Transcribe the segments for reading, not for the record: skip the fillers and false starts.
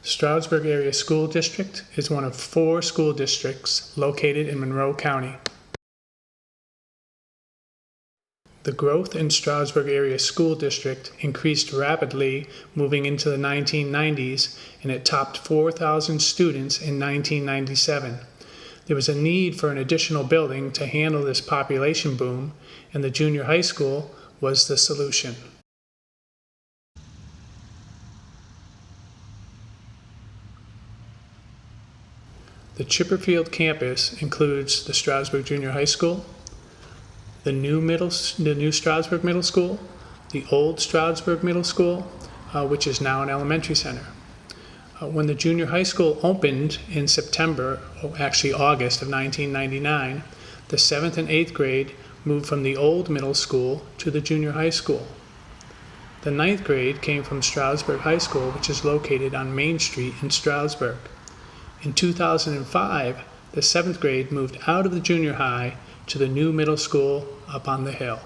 Stroudsburg Area School District is one of 4 school districts located in Monroe County. The growth in Stroudsburg Area School District increased rapidly moving into the 1990s, and it topped 4,000 students in 1997. There was a need for an additional building to handle this population boom, and the junior high school was the solution. The Chipperfield campus includes the Stroudsburg Junior High School, the new Stroudsburg Middle School, the old Stroudsburg Middle School, which is now an elementary center. When the junior high school opened in August of 1999, the 7th and 8th grade moved from the old middle school to the junior high school. The 9th grade came from Stroudsburg High School, which is located on Main Street in Stroudsburg. In 2005, the 7th grade moved out of the junior high to the new middle school up on the hill.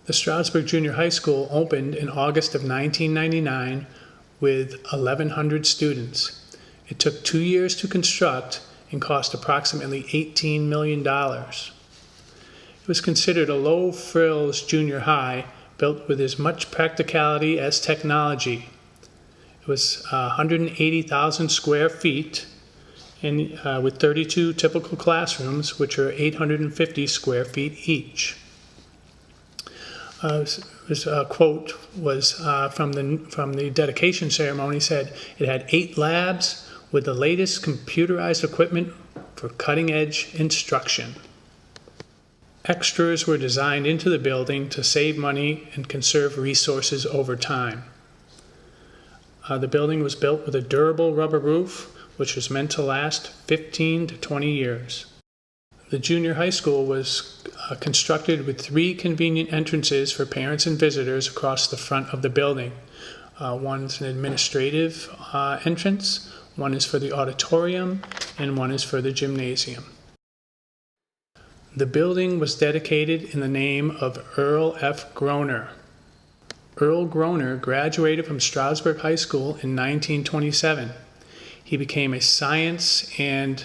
The Stroudsburg Junior High School opened in August of 1999 with 1,100 students. It took 2 years to construct and cost approximately $18 million. It was considered a low-frills junior high built with as much practicality as technology. It was 180,000 square feet and with 32 typical classrooms, which are 850 square feet each. This quote was from the dedication ceremony. Said it had 8 labs with the latest computerized equipment for cutting-edge instruction. Extras were designed into the building to save money and conserve resources over time. The building was built with a durable rubber roof, which was meant to last 15 to 20 years. The junior high school was constructed with 3 convenient entrances for parents and visitors across the front of the building. One's an administrative entrance, one is for the auditorium, and one is for the gymnasium. The building was dedicated in the name of Earl F. Groner. Earl Groner graduated from Stroudsburg High School in 1927. He became a science and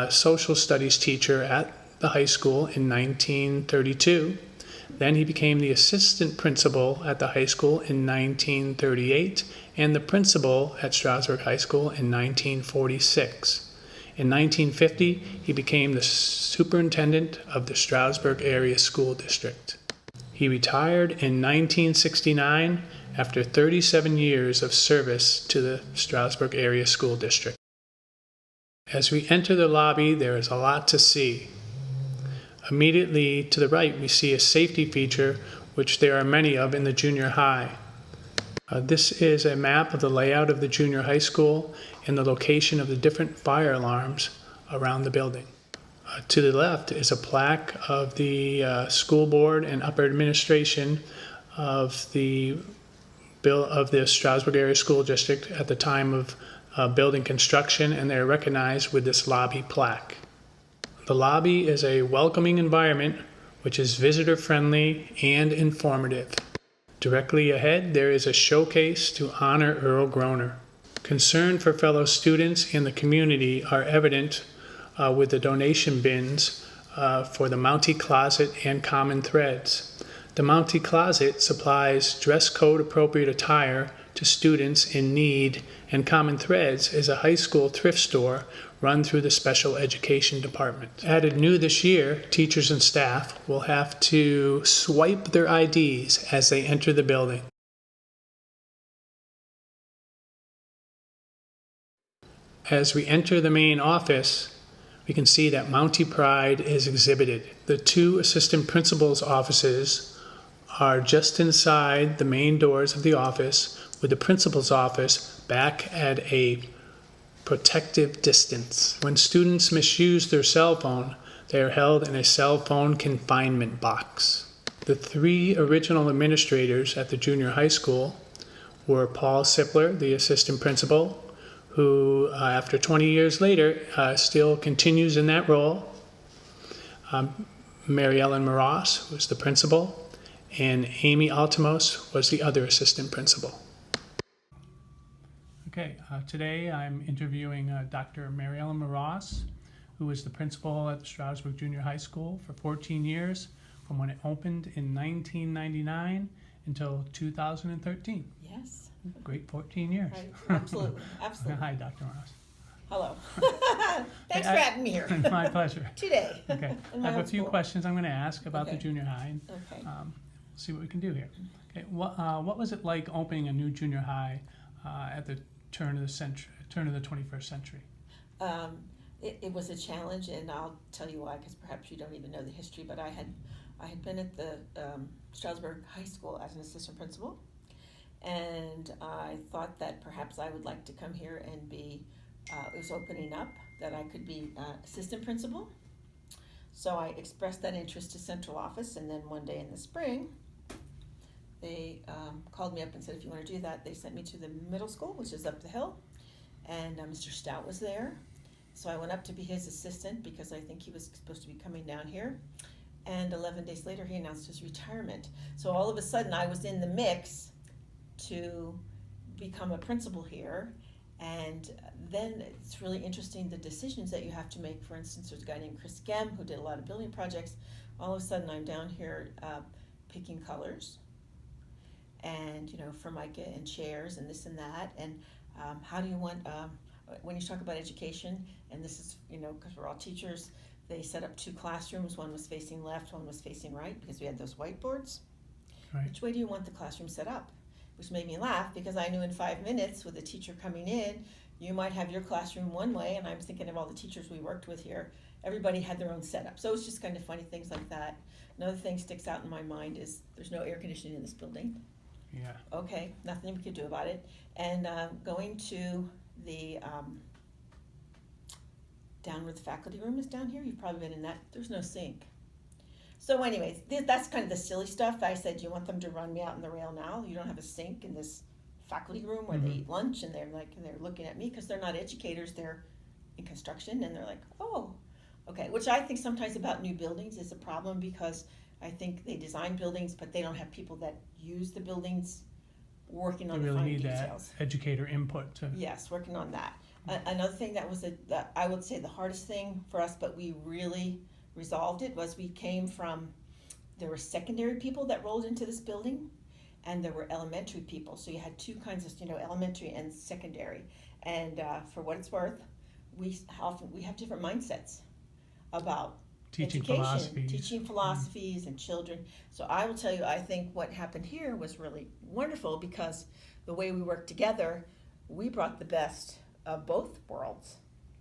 social studies teacher at the high school in 1932. Then he became the assistant principal at the high school in 1938 and the principal at Stroudsburg High School in 1946. In 1950, he became the superintendent of the Stroudsburg Area School District. He retired in 1969 after 37 years of service to the Stroudsburg Area School District. As we enter the lobby, there is a lot to see. Immediately to the right, we see a safety feature, which there are many of in the junior high. This is a map of the layout of the junior high school and the location of the different fire alarms around the building. To the left is a plaque of the school board and upper administration of the Stroudsburg Area School District at the time of building construction, and they're recognized with this lobby plaque. The lobby is a welcoming environment which is visitor-friendly and informative. Directly ahead, there is a showcase to honor Earl Groner. Concern for fellow students and the community are evident with the donation bins for the Mountie Closet and Common Threads. The Mountie Closet supplies dress code appropriate attire to students in need, and Common Threads is a high school thrift store run through the special education department. Added new this year, teachers and staff will have to swipe their IDs as they enter the building. As we enter the main office, we can see that Mountie Pride is exhibited. The 2 assistant principals' offices are just inside the main doors of the office, with the principal's office back at a protective distance. When students misuse their cell phone, they are held in a cell phone confinement box. The 3 original administrators at the junior high school were Paul Sipler, the assistant principal, who after 20 years later still continues in that role. Mary Ellen Moras was the principal, and Amy Altimos was the other assistant principal. Okay, today I'm interviewing Dr. Mary Ellen Moras, who was the principal at the Stroudsburg Junior High School for 14 years, from when it opened in 1999 until 2013. Yes. Great 14 years. Right. Absolutely. Absolutely. Hi, Dr. Moras. Hello. Thanks for having me here. My pleasure. Today. Okay. I have a few questions I'm going to ask about the Okay. junior high, and Okay. see what we can do here. Okay. What was it like opening a new junior high at the turn of the 21st century? It was a challenge, and I'll tell you why, because perhaps you don't even know the history, but I had been at the Stroudsburg High School as an assistant principal, and I thought that perhaps I would like to come here and be, it was opening up, that I could be assistant principal. So I expressed that interest to central office, and then one day in the spring, they called me up and said, if you want to do that. They sent me to the middle school, which is up the hill, and Mr. Stout was there. So I went up to be his assistant because I think he was supposed to be coming down here. And 11 days later, he announced his retirement. So all of a sudden, I was in the mix to become a principal here. And then it's really interesting, the decisions that you have to make. For instance, there's a guy named Chris Gem who did a lot of building projects. All of a sudden, I'm down here picking colors and, formica and chairs and this and that. And how do you want, when you talk about education, and this is, because we're all teachers, they set up 2 classrooms. One was facing left, one was facing right, because we had those whiteboards. Right. Which way do you want the classroom set up? Which made me laugh, because I knew in 5 minutes with a teacher coming in, you might have your classroom one way, and I'm thinking of all the teachers we worked with here. Everybody had their own setup. So it's just kind of funny things like that. Another thing sticks out in my mind is there's no air conditioning in this building. Yeah. Okay, nothing we could do about it. And going to the down where the faculty room is down here, you've probably been in that, there's no sink. So anyways, that's kind of the silly stuff. I said, you want them to run me out in the rail now? You don't have a sink in this faculty room where they eat lunch, and they're looking at me because they're not educators, they're in construction, and they're like, oh, okay. Which I think sometimes about new buildings is a problem, because I think they design buildings, but they don't have people that use the buildings working on the fine details. They really need that educator input to. Yes, working on that. Another thing that was, I would say, the hardest thing for us, but we really resolved it, was we came from, there were secondary people that rolled into this building, and there were elementary people. So you had 2 kinds of, elementary and secondary. And for what it's worth, we have different mindsets about Teaching philosophies and children. So I will tell you, I think what happened here was really wonderful, because the way we worked together, we brought the best of both worlds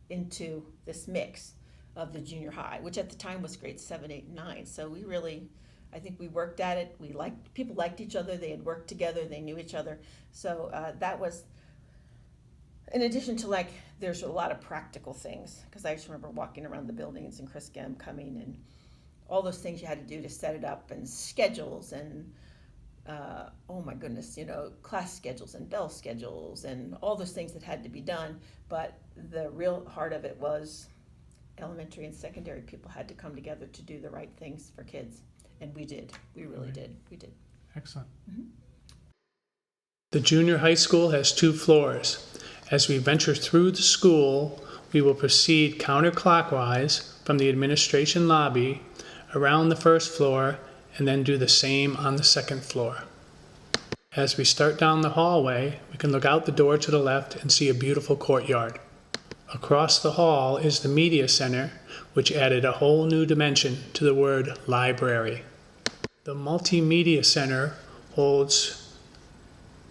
into this mix of the junior high, which at the time was grades 7, 8, and 9. So we really, I think we worked at it. People liked each other. They had worked together. They knew each other. So that was, in addition to there's a lot of practical things, because I just remember walking around the buildings and Chris Gem coming and all those things you had to do to set it up, and schedules, and oh my goodness, class schedules and bell schedules and all those things that had to be done. But the real heart of it was elementary and secondary people had to come together to do the right things for kids. And we did. We really did. We did. Excellent. Mm-hmm. The junior high school has 2 floors. As we venture through the school, we will proceed counterclockwise from the administration lobby around the 1st floor, and then do the same on the 2nd floor. As we start down the hallway, we can look out the door to the left and see a beautiful courtyard. Across the hall is the media center, which added a whole new dimension to the word library. The multimedia center holds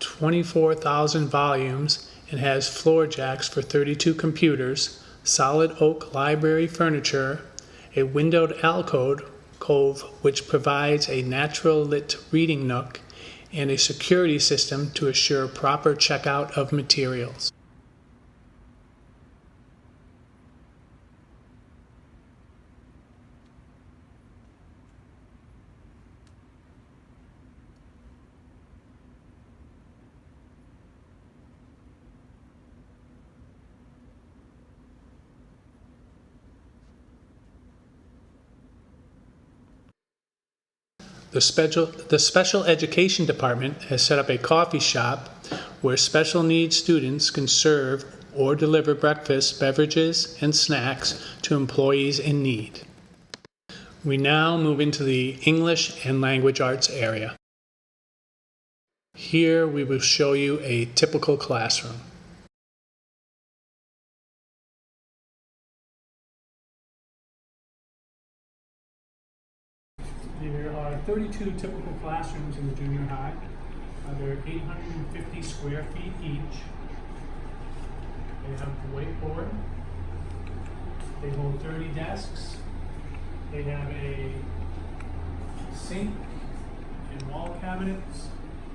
24,000 volumes and has floor jacks for 32 computers, solid oak library furniture, a windowed alcove which provides a natural lit reading nook, and a security system to assure proper checkout of materials. The special education department has set up a coffee shop where special needs students can serve or deliver breakfast, beverages, and snacks to employees in need. We now move into the English and Language Arts area. Here we will show you a typical classroom. There are 32 typical classrooms in the junior high. They're 850 square feet each. They have a whiteboard. They hold 30 desks. They have a sink and wall cabinets.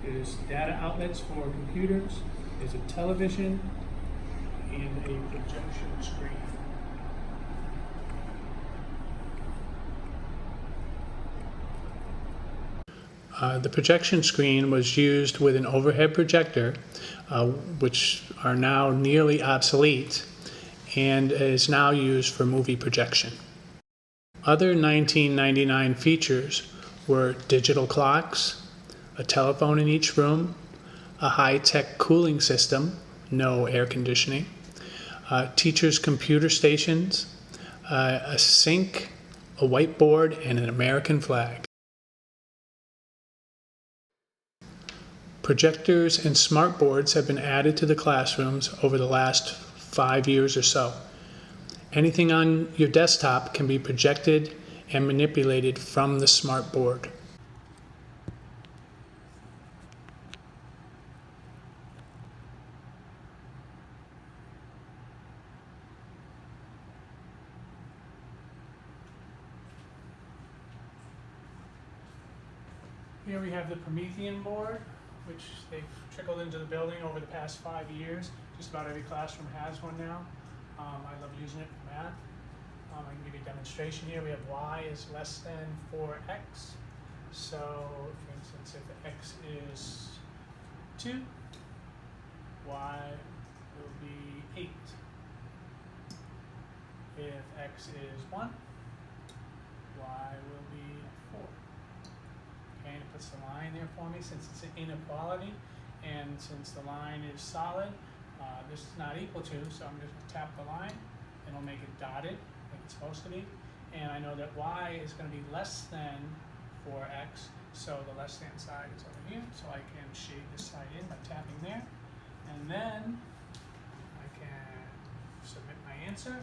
There's data outlets for computers. There's a television and a projection screen. The projection screen was used with an overhead projector, which are now nearly obsolete, and is now used for movie projection. Other 1999 features were digital clocks, a telephone in each room, a high-tech cooling system, no air conditioning, teachers' computer stations, a sink, a whiteboard, and an American flag. Projectors and smartboards have been added to the classrooms over the last 5 years or so. Anything on your desktop can be projected and manipulated from the smartboard. Here we have the Promethean board, which they've trickled into the building over the past 5 years. Just about every classroom has one now. I love using it for math. I can give you a demonstration here. We have y is less than 4x. So, for instance, if x is 2, y will be 8. If x is 1, y will be 4. Okay, and it puts the line there for me since it's an inequality, and since the line is solid, this is not equal to, so I'm just going to tap the line, and it'll make it dotted like it's supposed to be. And I know that y is going to be less than 4x, so the less than side is over here, so I can shade this side in by tapping there. And then I can submit my answer,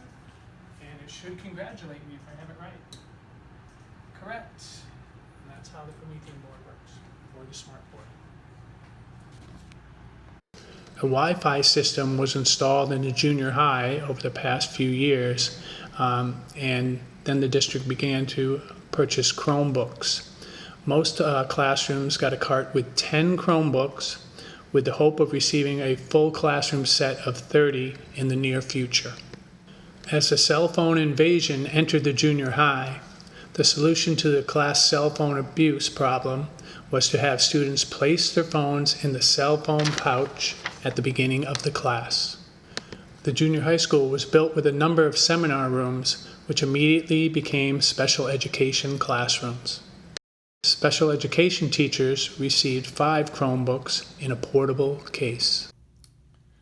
and it should congratulate me if I have it right. Correct. And that's how the Promethean board works, or the smart board. A Wi-Fi system was installed in the junior high over the past few years, and then the district began to purchase Chromebooks. Most classrooms got a cart with 10 Chromebooks, with the hope of receiving a full classroom set of 30 in the near future. As the cell phone invasion entered the junior high, the solution to the class cell phone abuse problem was to have students place their phones in the cell phone pouch at the beginning of the class. The junior high school was built with a number of seminar rooms, which immediately became special education classrooms. Special education teachers received 5 Chromebooks in a portable case.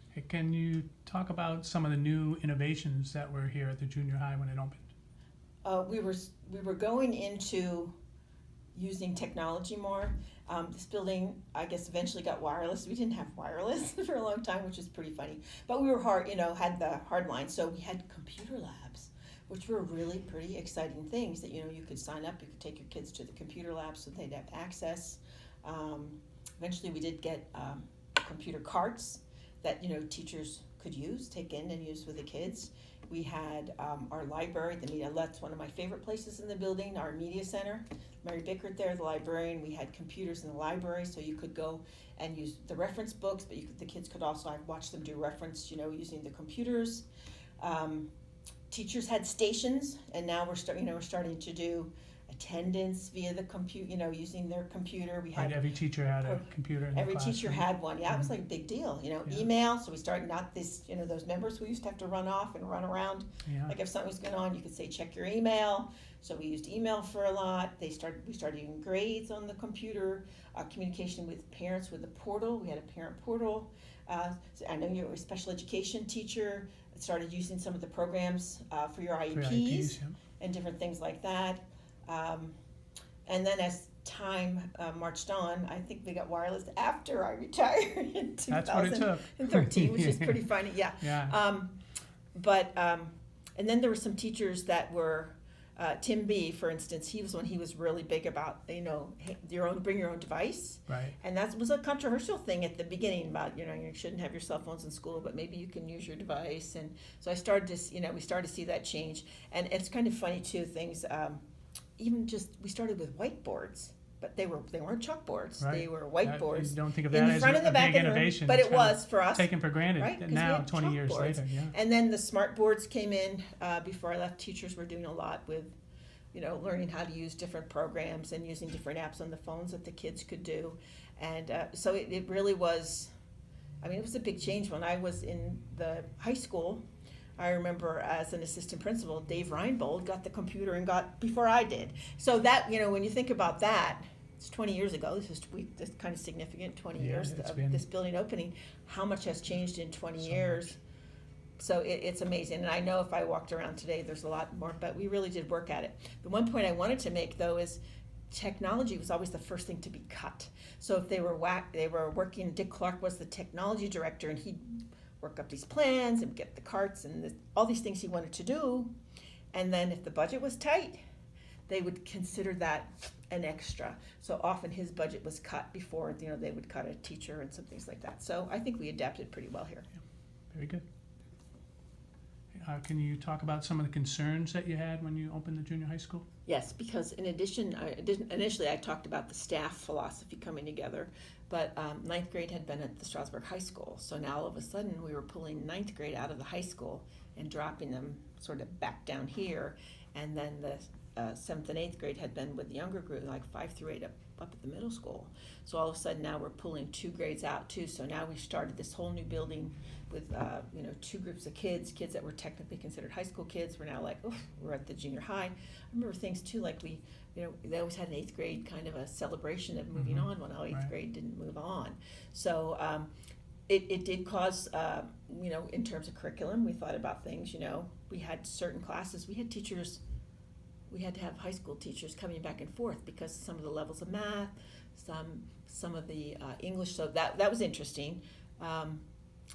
Hey, can you talk about some of the new innovations that were here at the junior high when it opened? We were going into using technology more. This building, I guess, eventually got wireless. We didn't have wireless for a long time, which is pretty funny. But we were had the hard line, so we had computer labs, which were really pretty exciting things that, you could sign up, you could take your kids to the computer labs so they'd have access. Eventually we did get computer carts that, teachers could take in and use with the kids. We had our library, that's one of my favorite places in the building, our media center. Mary Bickert there, the librarian. We had computers in the library, so you could go and use the reference books, but the kids could also, I watched them do reference, using the computers. Teachers had stations, and now we're starting to do attendance via the computer, using their computer. We had Right, every teacher had a computer in the every teacher classroom. had one. Yeah, it was like a big deal. Yeah. Email. So we started not this, those members who used to have to run off and run around. Yeah. Like if something was going on, you could say check your email. So we used email for a lot. We started using grades on the computer, communication with parents with the portal. We had a parent portal. So I know you were a special education teacher. Started using some of the programs for your IEPs, yeah. and different things like that. And then as time marched on, I think we got wireless after I retired in That's what it took. 2013, which is pretty funny. Yeah. Yeah. And then there were some teachers that were, Tim B, for instance, he was really big about, bring your own device. Right. And that was a controversial thing at the beginning about, you shouldn't have your cell phones in school, but maybe you can use your device. And so we started to see that change. And it's kind of funny too, things, we started with whiteboards. But they weren't chalkboards. Right. They were whiteboards. You don't think of in that the as front and the a back big of the room, innovation. but It's it kind of was for us. taken for granted, Right? 'Cause we now, had 20 years chalkboards. later. Yeah. And then the smart boards came in before I left. Teachers were doing a lot with, learning how to use different programs and using different apps on the phones that the kids could do. And so it really was, it was a big change. When I was in the high school, I remember as an assistant principal, Dave Reinbold got the computer before I did. So that, when you think about that, it's 20 years ago. This is kind of significant, 20 years of this building opening. How much has changed in 20 years? Much. So it's amazing. And I know if I walked around today, there's a lot more, but we really did work at it. The one point I wanted to make, though, is technology was always the first thing to be cut. So if they were working, Dick Clark was the technology director, and he'd work up these plans and get the carts and all these things he wanted to do. And then if the budget was tight, they would consider that an extra. So often his budget was cut before, they would cut a teacher and some things like that. So I think we adapted pretty well here. Yeah. Very good. Can you talk about some of the concerns that you had when you opened the junior high school? Yes, because in addition, initially I talked about the staff philosophy coming together, but ninth grade had been at the Stroudsburg High School. So now all of a sudden we were pulling ninth grade out of the high school and dropping them sort of back down here. And then the 7th and 8th grade had been with the younger group, like 5 through 8 up at the middle school. So all of a sudden now we're pulling 2 grades out too. So now we've started this whole new building with 2 groups of kids that were technically considered high school kids. We're now like, oh, we're at the junior high. I remember things too, like they always had an 8th grade kind of a celebration of moving on when our 8th grade didn't move on. So it did cause, in terms of curriculum, we thought about things, we had certain classes, we had teachers. We had to have high school teachers coming back and forth because some of the levels of math, some of the English. So that was interesting.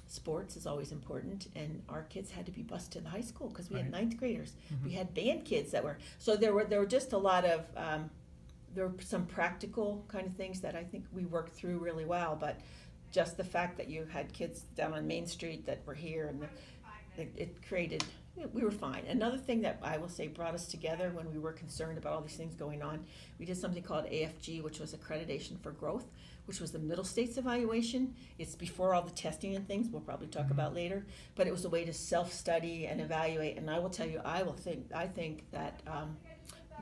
Sports is always important, and our kids had to be bused to the high school because we had 9th graders. Mm-hmm. We had band kids that were. So there were just a lot of there were some practical kind of things that I think we worked through really well. But just the fact that you had kids down on Main Street that were here, and it created. We were fine. Another thing that I will say brought us together when we were concerned about all these things going on, we did something called AFG, which was Accreditation for Growth, which was the middle states evaluation. It's before all the testing and things we'll probably talk about later, but it was a way to self-study and evaluate. And I will tell you, I think that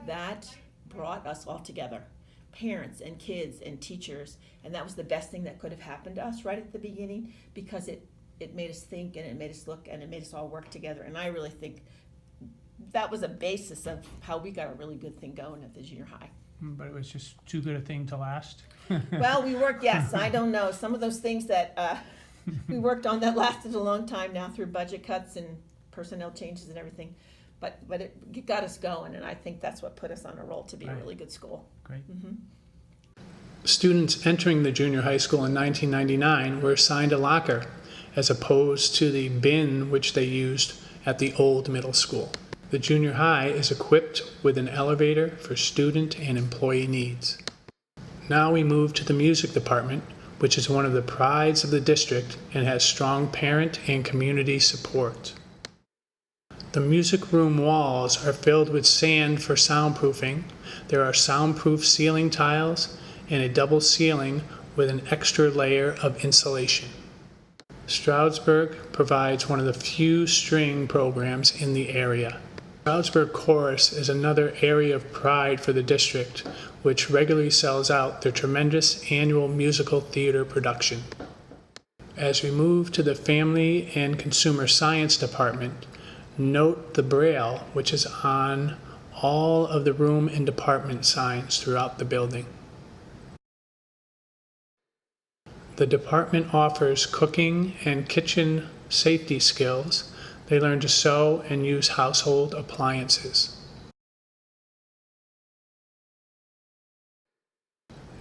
that brought us all together, parents and kids and teachers, and that was the best thing that could have happened to us right at the beginning, because it made us think, and it made us look, and it made us all work together. And I really think that was a basis of how we got a really good thing going at the junior high. But it was just too good a thing to last. Well, we worked, yes, I don't know. Some of those things that we worked on that lasted a long time now through budget cuts and personnel changes and everything. But it got us going, and I think that's what put us on a roll to be a really good school. Great. Mm-hmm. Students entering the junior high school in 1999 were assigned a locker, as opposed to the bin which they used at the old middle school. The junior high is equipped with an elevator for student and employee needs. Now we move to the music department, which is one of the prides of the district and has strong parent and community support. The music room walls are filled with sand for soundproofing. There are soundproof ceiling tiles and a double ceiling with an extra layer of insulation. Stroudsburg provides one of the few string programs in the area. Stroudsburg Chorus is another area of pride for the district, which regularly sells out their tremendous annual musical theater production. As we move to the Family and Consumer Science Department, note the Braille, which is on all of the room and department signs throughout the building. The department offers cooking and kitchen safety skills. They learn to sew and use household appliances.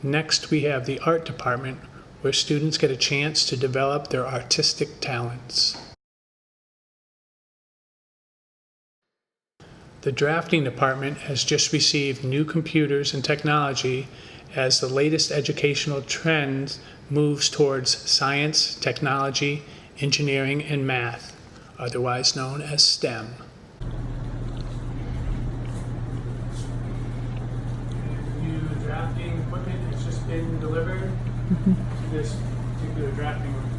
Next, we have the art department, where students get a chance to develop their artistic talents. The drafting department has just received new computers and technology as the latest educational trend moves towards science, technology, engineering, and math, otherwise known as STEM. New drafting equipment has just been delivered to this particular drafting room.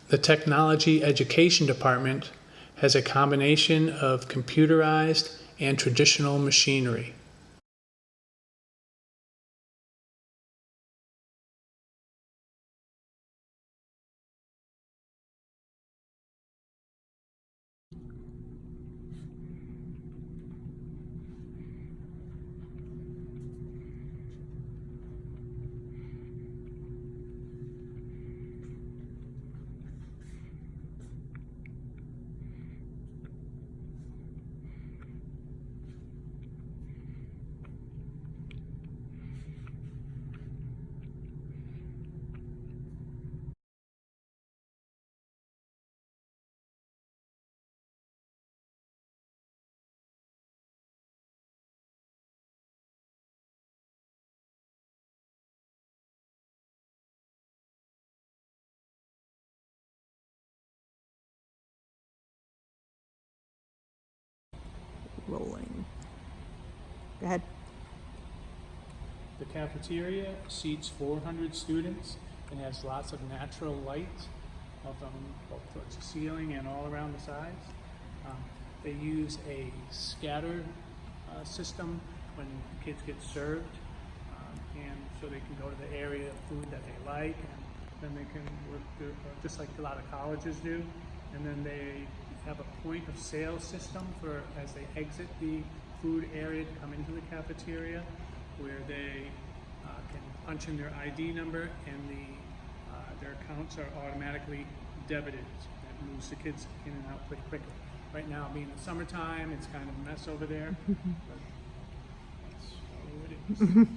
The Technology Education Department has a combination of computerized and traditional machinery. Rolling. Go ahead. The cafeteria seats 400 students and has lots of natural light both towards the ceiling and all around the sides. They use a scatter system when kids get served, and so they can go to the area of food that they like, and then they can work through, just like a lot of colleges do, and then they have a point of sale system for as they exit the food area to come into the cafeteria, where they can punch in their ID number and their accounts are automatically debited. That moves the kids in and out pretty quickly. Right now, being the summertime, it's kind of a mess over there, but that's how it is.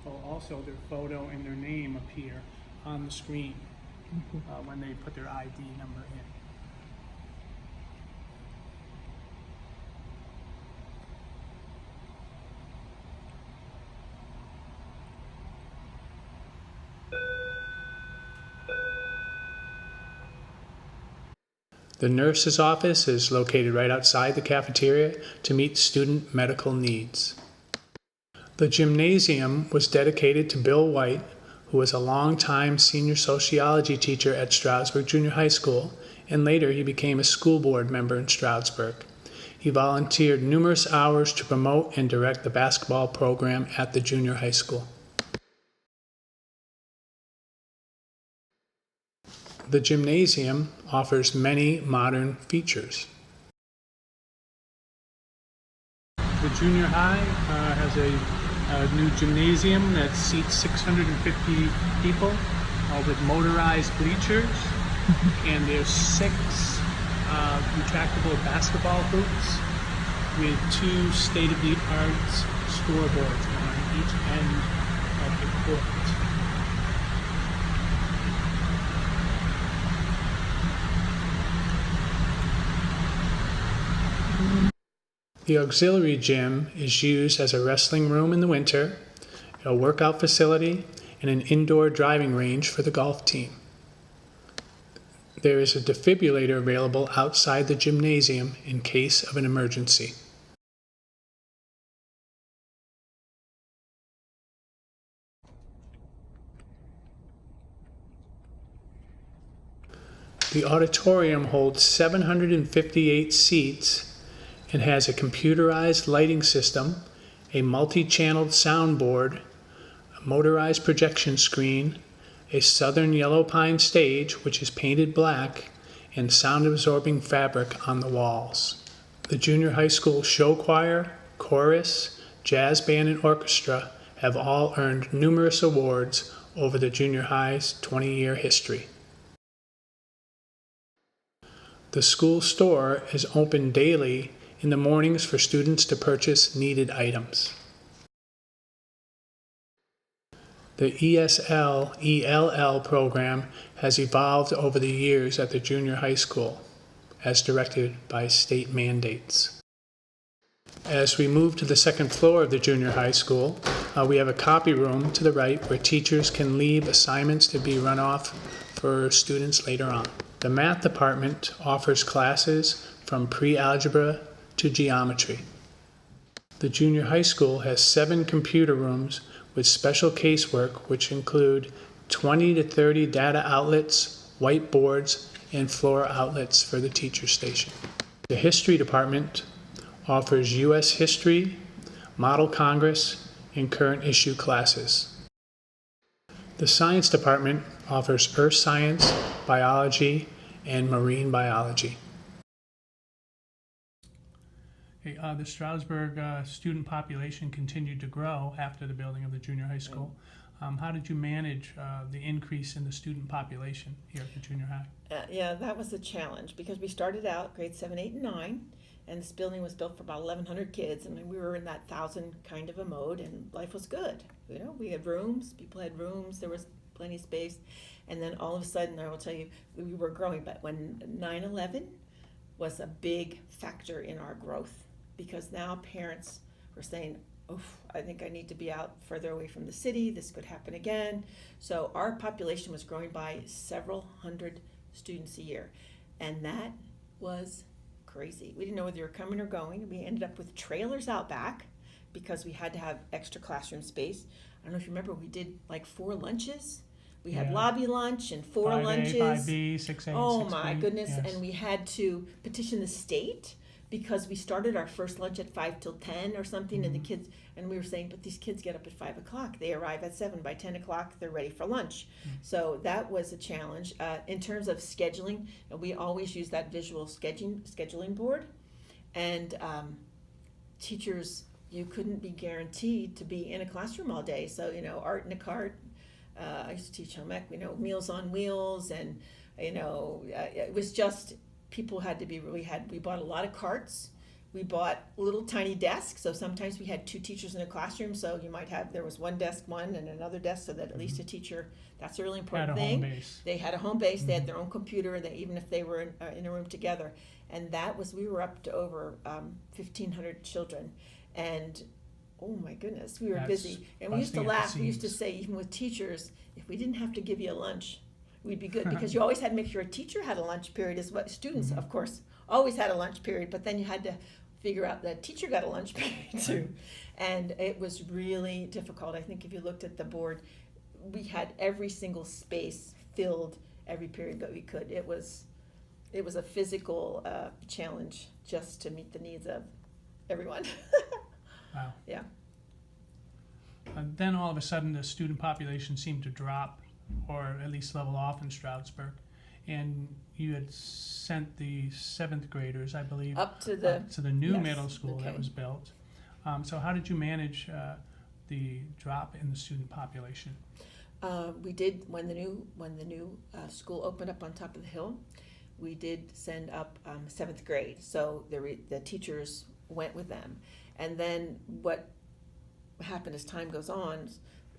Oh, also, their photo and their name appear on the screen when they put their ID number in. The nurse's office is located right outside the cafeteria to meet student medical needs. The gymnasium was dedicated to Bill White, who was a longtime senior sociology teacher at Stroudsburg Junior High School, and later he became a school board member in Stroudsburg. He volunteered numerous hours to promote and direct the basketball program at the junior high school. The gymnasium offers many modern features. The junior high has a new gymnasium that seats 650 people with motorized bleachers, and there's 6 retractable basketball hoops with 2 state-of-the-art scoreboards on each end of the court. The auxiliary gym is used as a wrestling room in the winter, a workout facility, and an indoor driving range for the golf team. There is a defibrillator available outside the gymnasium in case of an emergency. The auditorium holds 758 seats and has a computerized lighting system, a multi-channeled soundboard, a motorized projection screen, a southern yellow pine stage, which is painted black, and sound-absorbing fabric on the walls. The junior high school show choir, chorus, jazz band, and orchestra have all earned numerous awards over the junior high's 20-year history. The school store is open daily in the mornings for students to purchase needed items. The ESL/ELL program has evolved over the years at the junior high school, as directed by state mandates. As we move to the second floor of the junior high school, we have a copy room to the right where teachers can leave assignments to be run off for students later on. The math department offers classes from pre-algebra to geometry. The junior high school has 7 computer rooms with special casework, which include 20 to 30 data outlets, whiteboards, and floor outlets for the teacher station. The history department offers U.S. history, model Congress, and current issue classes. The science department offers earth science, biology, and marine biology. Hey, the Stroudsburg student population continued to grow after the building of the junior high school. How did you manage the increase in the student population here at the junior high? Yeah, that was a challenge because we started out grade 7, 8, and 9, and this building was built for about 1,100 kids, and we were in that 1,000 kind of a mode, and life was good. You know, we had rooms, people had rooms, there was plenty of space, and then all of a sudden, I will tell you, we were growing. But when 9/11 was a big factor in our growth, because now parents were saying, oof, I think I need to be out further away from the city. This could happen again. So our population was growing by several hundred students a year. And that was crazy. We didn't know whether you were coming or going. We ended up with trailers out back because we had to have extra classroom space. I don't know if you remember, we did like 4 lunches. We had lobby lunch and 4 5A, lunches. 5B, 6A, Oh 6B. my goodness. Yes. And we had to petition the state because we started our first lunch at 5 till 10 or something, and the kids, and we were saying, but these kids get up at 5 o'clock. They arrive at 7. By 10 o'clock, they're ready for lunch. So that was a challenge. In terms of scheduling, we always use that visual scheduling board. And teachers, you couldn't be guaranteed to be in a classroom all day. So, art in a cart. I used to teach home ec, Meals on Wheels, and, it was just, people had to be, we bought a lot of carts. We bought little tiny desks, so sometimes we had 2 teachers in a classroom, so you might have, there was one desk, and another desk, so that at least a teacher, that's a really important thing. Home base. They had a home base, they had their own computer, even if they were in a room together. And we were up to over 1,500 children. And oh my goodness, we were busy. And we used to laugh, we used to say, even with teachers, if we didn't have to give you a lunch, we'd be good, because you always had to make sure a teacher had a lunch period as well. Students, of course, always had a lunch period, but then you had to figure out that teacher got a lunch period too. And it was really difficult. I think if you looked at the board, we had every single space filled every period that we could. It was a physical challenge just to meet the needs of everyone. Wow. Yeah. Then all of a sudden the student population seemed to drop, or at least level off in Stroudsburg. And you had sent the 7th graders, I believe, Up to the new yes, middle school okay. that was built. So how did you manage the drop in the student population? We did, when the new school opened up on top of the hill, we did send up 7th grade. So the teachers went with them. And then what happened as time goes on,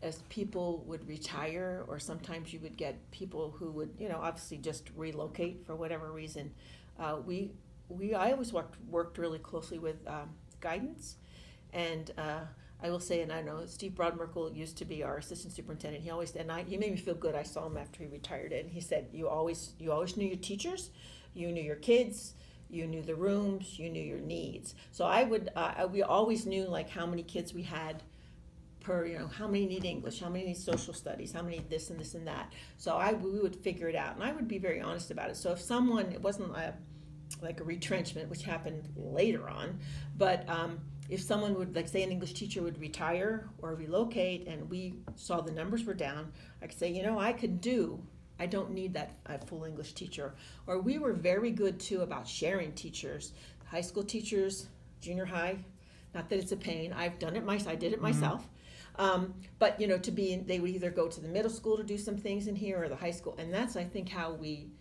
as people would retire, or sometimes you would get people who would, obviously just relocate for whatever reason. I always worked really closely with guidance, and I will say, and I know Steve Broadmerkle used to be our assistant superintendent. He made me feel good. I saw him after he retired, and he said, you always knew your teachers, you knew your kids, you knew the rooms, you knew your needs. So we always knew like how many kids we had per, how many need English, how many need social studies, how many need this and this and that. So we would figure it out, and I would be very honest about it. So if someone, it wasn't like a retrenchment, which happened later on, but if someone would, like say an English teacher would retire or relocate, and we saw the numbers were down, I could say, I don't need that full English teacher. Or we were very good too about sharing teachers, high school teachers, junior high. Not that it's a pain. I've done it myself. I did it myself. But they would either go to the middle school to do some things in here or the high school, and that's I think how we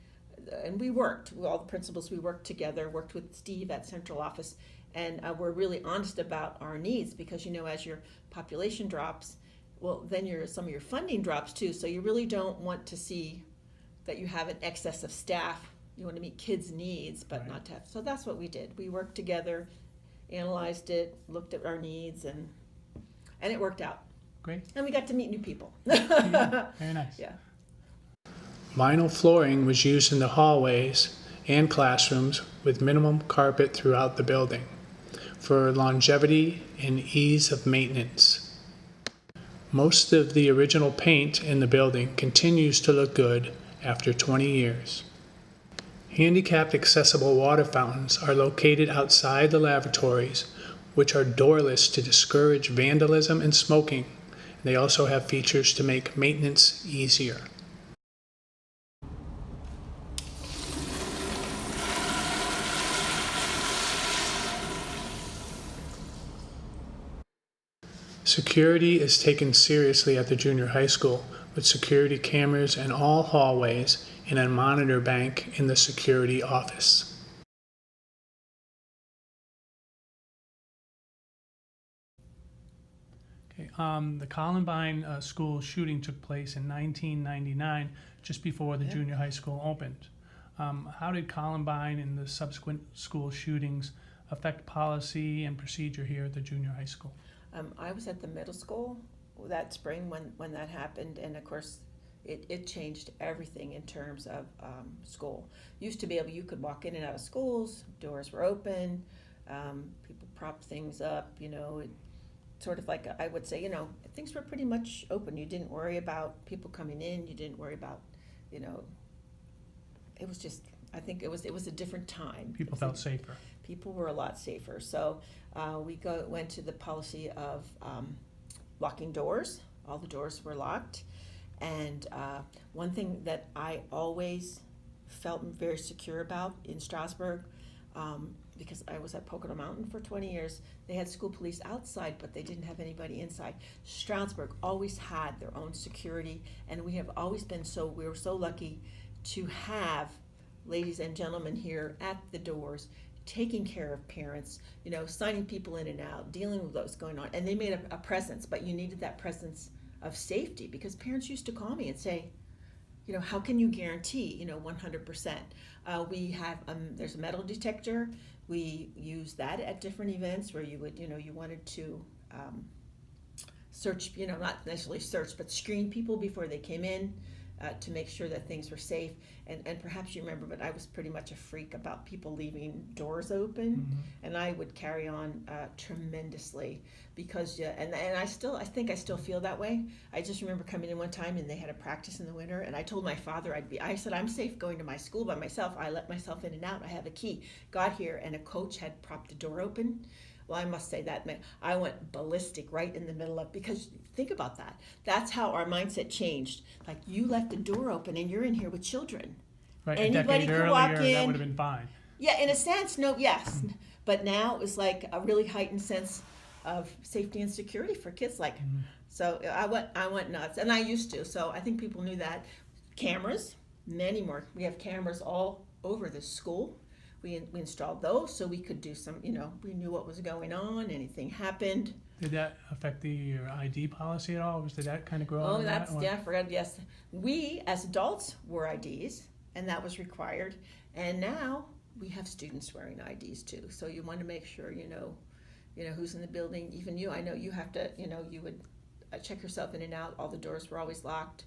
worked. All the principals, we worked together. Worked with Steve at central office, and we're really honest about our needs because as your population drops, well then some of your funding drops too. So you really don't want to see that you have an excess of staff. You want to meet kids' needs, but not to have. So that's what we did. We worked together, analyzed it, looked at our needs, and it worked out. Great. And we got to meet new people. Yeah, very nice. Yeah. Vinyl flooring was used in the hallways and classrooms with minimum carpet throughout the building for longevity and ease of maintenance. Most of the original paint in the building continues to look good after 20 years. Handicapped accessible water fountains are located outside the lavatories, which are doorless to discourage vandalism and smoking. They also have features to make maintenance easier. Security is taken seriously at the junior high school, with security cameras in all hallways and a monitor bank in the security office. Okay, the Columbine school shooting took place in 1999, just before the junior high school opened. How did Columbine and the subsequent school shootings affect policy and procedure here at the junior high school? I was at the middle school that spring when that happened, and of course it changed everything in terms of school. Used to be you could walk in and out of schools, doors were open, people propped things up, sort of like I would say, things were pretty much open. You didn't worry about people coming in, you didn't worry about, it was just, I think it was a different time. People felt safer. People were a lot safer. So we went to the policy of locking doors. All the doors were locked. And one thing that I always felt very secure about in Stroudsburg, because I was at Pocono Mountain for 20 years, they had school police outside, but they didn't have anybody inside. Stroudsburg always had their own security, and we have always been we were so lucky to have ladies and gentlemen here at the doors taking care of parents, signing people in and out, dealing with what's going on. And they made a presence, but you needed that presence of safety because parents used to call me and say, how can you guarantee, 100%? We have, there's a metal detector. We use that at different events where you would, you wanted to search, not necessarily search, but screen people before they came in. To make sure that things were safe. And perhaps you remember, but I was pretty much a freak about people leaving doors open. Mm-hmm. And I would carry on tremendously because, and I think I still feel that way. I just remember coming in one time and they had a practice in the winter, and I told my father I said, I'm safe going to my school by myself. I let myself in and out. I have a key. Got here and a coach had propped the door open. Well, I must say that I went ballistic right in the middle of, because think about that. That's how our mindset changed. Like, you left the door open and you're in here with children. Right, anybody could earlier, walk in. That would have been fine. Yeah, in a sense, no, yes. But now it was like a really heightened sense of safety and security for kids. Like, so I went nuts, and I used to. So I think people knew that. Cameras, many more. We have cameras all over the school. We installed those so we could do some, we knew what was going on, anything happened. Did that affect your ID policy at all? Did that kind of grow? Oh, I forgot, yes. We, as adults, wore IDs, and that was required. And now we have students wearing IDs too. So you want to make sure you know who's in the building. Even you, I know you have to, you would check yourself in and out. All the doors were always locked.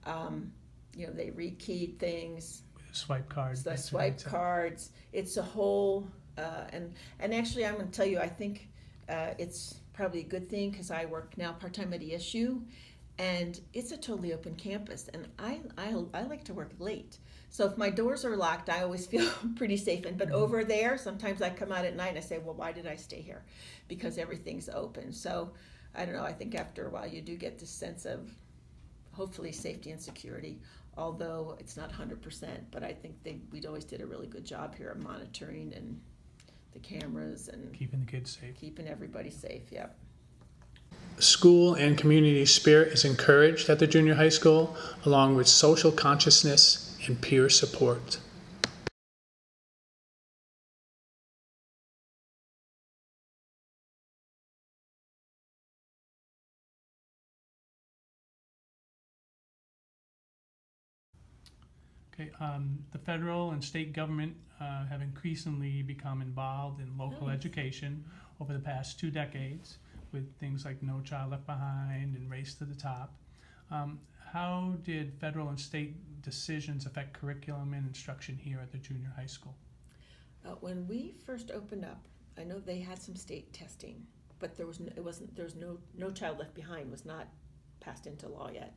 They rekeyed things. Swipe cards. The swipe cards. It's a whole, and actually I'm going to tell you, I think it's probably a good thing because I work now part-time at ESU, and it's a totally open campus, and I like to work late. So if my doors are locked, I always feel pretty safe. But over there, sometimes I come out at night and I say, well, why did I stay here? Because everything's open. So I don't know, I think after a while you do get this sense of hopefully safety and security, although it's not 100%, but I think we always did a really good job here of monitoring and the cameras and Keeping the kids safe. keeping everybody safe, yep. School and community spirit is encouraged at the junior high school, along with social consciousness and peer support. Okay, the federal and state government have increasingly become involved in local Nice. education over the past 2 decades with things like No Child Left Behind and Race to the Top. How did federal and state decisions affect curriculum and instruction here at the junior high school? When we first opened up, I know they had some state testing, but there was no Child Left Behind was not passed into law yet.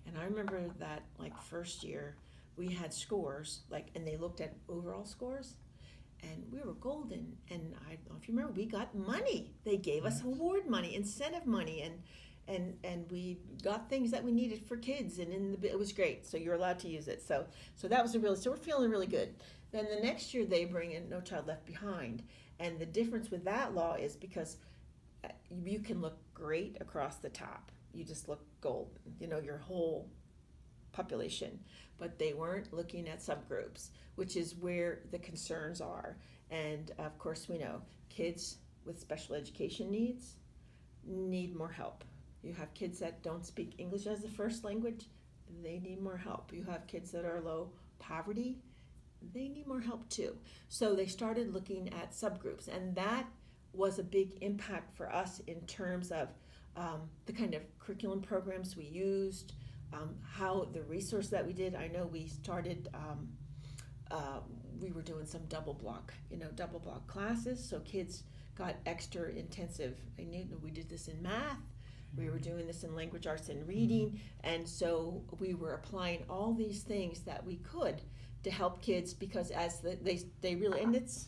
And I remember that like first year we had scores, and they looked at overall scores, and we were golden. And I don't know if you remember, we got money. They gave us award money, incentive money, and we got things that we needed for kids, and it was great. So you're allowed to use it. So that was so we're feeling really good. Then the next year they bring in No Child Left Behind, and the difference with that law is because you can look great across the top. You just look golden, your whole population, but they weren't looking at subgroups, which is where the concerns are. And of course, we know kids with special education needs need more help. You have kids that don't speak English as a first language, they need more help. You have kids that are low poverty, they need more help too. So they started looking at subgroups, and that was a big impact for us in terms of the kind of curriculum programs we used, how the resource that we did. I know we started, we were doing some double block classes, so kids got extra intensive. We did this in math, we were doing this in language arts and reading, and so we were applying all these things that we could to help kids, because as they really, and it's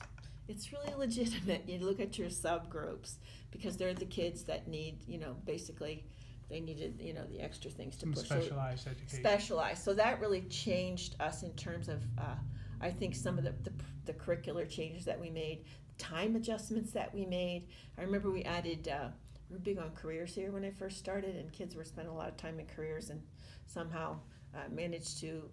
really legitimate. You look at your subgroups, because they're the kids that need, basically they needed, the extra things to push. Specialized education. Specialized. So that really changed us in terms of, I think, some of the curricular changes that we made, time adjustments that we made. I remember we added, we were big on careers here when I first started, and kids were spending a lot of time in careers, and somehow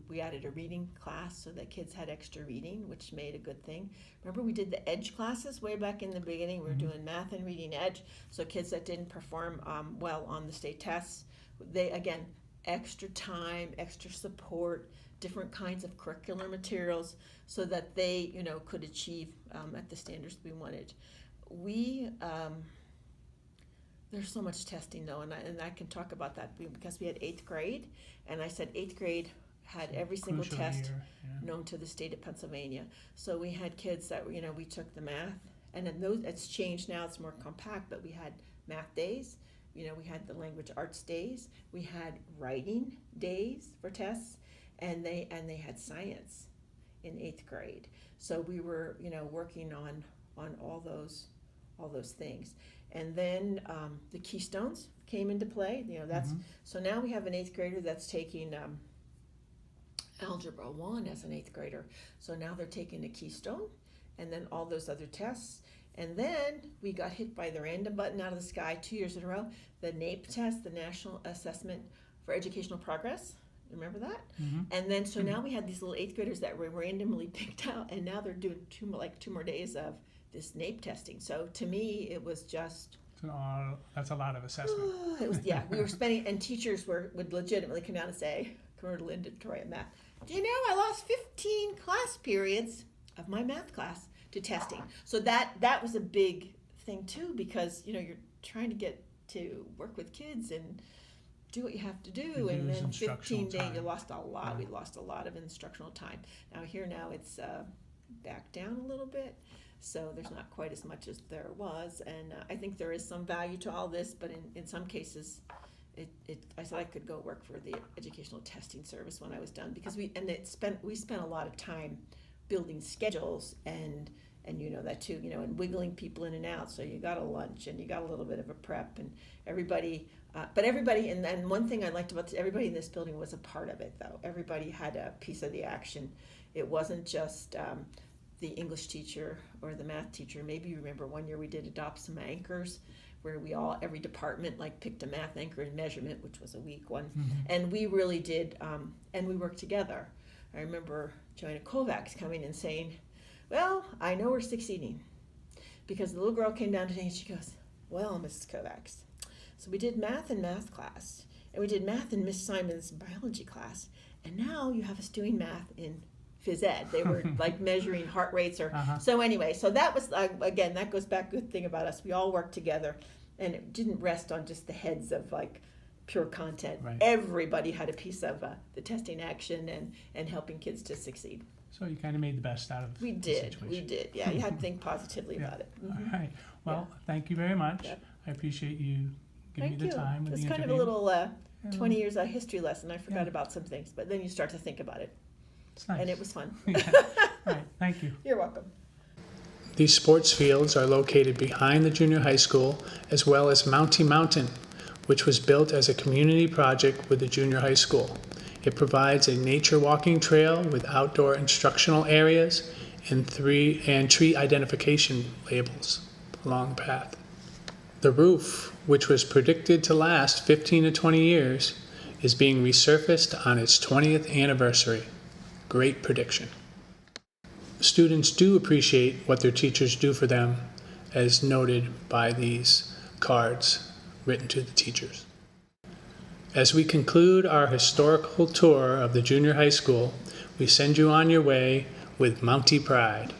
we added a reading class so that kids had extra reading, which made a good thing. Remember we did the EDGE classes way back in the beginning. We were doing math and reading EDGE, so kids that didn't perform well on the state tests, they, again, extra time, extra support, different kinds of curricular materials so that they, could achieve at the standards we wanted. There's so much testing though, and I can talk about that because we had 8th grade, and I said 8th grade had every single test known to the state of Pennsylvania. So we had kids that, we took the math, and then it's changed now, it's more compact, but we had math days, we had the language arts days, we had writing days for tests, and they had science in 8th grade. So we were, working on all those things. And then the Keystones came into play. So now we have an 8th grader that's taking Algebra 1 as an 8th grader. So now they're taking a Keystone and then all those other tests. And then we got hit by the random button out of the sky 2 years in a row, the NAEP test, the National Assessment for Educational Progress. Remember that? And then so now we had these little 8th graders that were randomly picked out, and now they're doing 2 more days of this NAEP testing. So to me, it was just... that's a lot of assessment. It was, we were spending, and teachers would legitimately come down and say, come over to Linda, Troy, and Matt, do you know I lost 15 class periods of my math class to testing. So that was a big thing too, because, you're trying to get to work with kids and do what you have to do, and then 15 days you lost a lot. We lost a lot of instructional time. Now it's back down a little bit. So there's not quite as much as there was, and I think there is some value to all this, but in some cases, I said I could go work for the educational testing service when I was done, because we spent a lot of time building schedules, and you know that too, and wiggling people in and out. So you got a lunch and you got a little bit of a prep, and everybody, and one thing I liked about everybody in this building was a part of it, though. Everybody had a piece of the action. It wasn't just the English teacher or the math teacher. Maybe you remember one year we did adopt some anchors, where every department picked a math anchor in measurement, which was a weak one. Mm-hmm. And we really did, and we worked together. I remember Joanna Kovacs coming and saying, well, I know we're succeeding. Because the little girl came down today and she goes, well, Mrs. Kovacs, so we did math in math class, and we did math in Miss Simon's biology class, and now you have us doing math in phys ed. They were measuring heart rates so anyway, so that was, again, that goes back, good thing about us, we all worked together, and it didn't rest on just the heads of pure content. Right. Everybody had a piece of the testing action and helping kids to succeed. So you kind of made the best out of the situation. We did. Yeah, you had to think positively about it. Mm-hmm. All right. Well, thank you very much. Yep. I appreciate you giving me the time. It's kind of a little 20 years of history lesson. I forgot about some things, but then you start to think about it. It's nice. And it was fun. All right. Thank you. You're welcome. These sports fields are located behind the junior high school, as well as Mountie Mountain, which was built as a community project with the junior high school. It provides a nature walking trail with outdoor instructional areas and tree identification labels along the path. The roof, which was predicted to last 15 to 20 years, is being resurfaced on its 20th anniversary. Great prediction. Students do appreciate what their teachers do for them, as noted by these cards written to the teachers. As we conclude our historical tour of the junior high school, we send you on your way with Mountie pride.